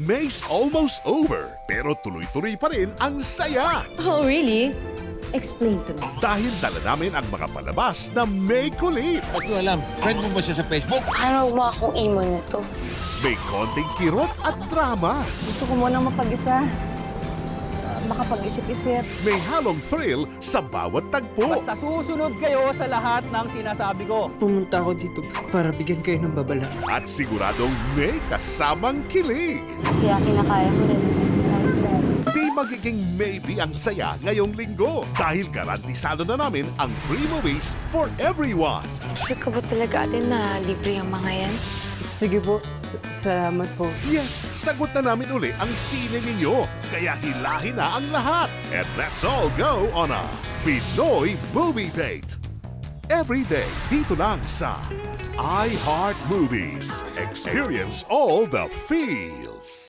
May's almost over, pero tuloy-tuloy pa rin ang saya. Oh, really? Explain to me. Dahil dala namin ang mga palabas na may kulit. Ba't ko alam? Friend mo ba siya sa Facebook? Araw mo akong imo nito. May konting kirot at drama. Gusto ko munang mapag-isa. Makapag-isip-isip. May halong thrill sa bawat tagpo. Basta susunod kayo sa lahat ng sinasabi ko. Pumunta ako dito para bigyan kayo ng babala. At siguradong may kasamang kilig. Kaya kinakaya ko rin. Dahil sa... Di magiging maybe ang saya ngayong linggo dahil garantisado na namin ang free movies for everyone. Sure ka ba talaga atin na libre ang mga yan? Sige po. Salamat po. Yes, sagot na namin uli ang sine ninyo. Kaya hilahin na ang lahat. And let's all go on a Pinoy Movie Date. Every day, dito lang sa iHeart Movies. Experience all the feels.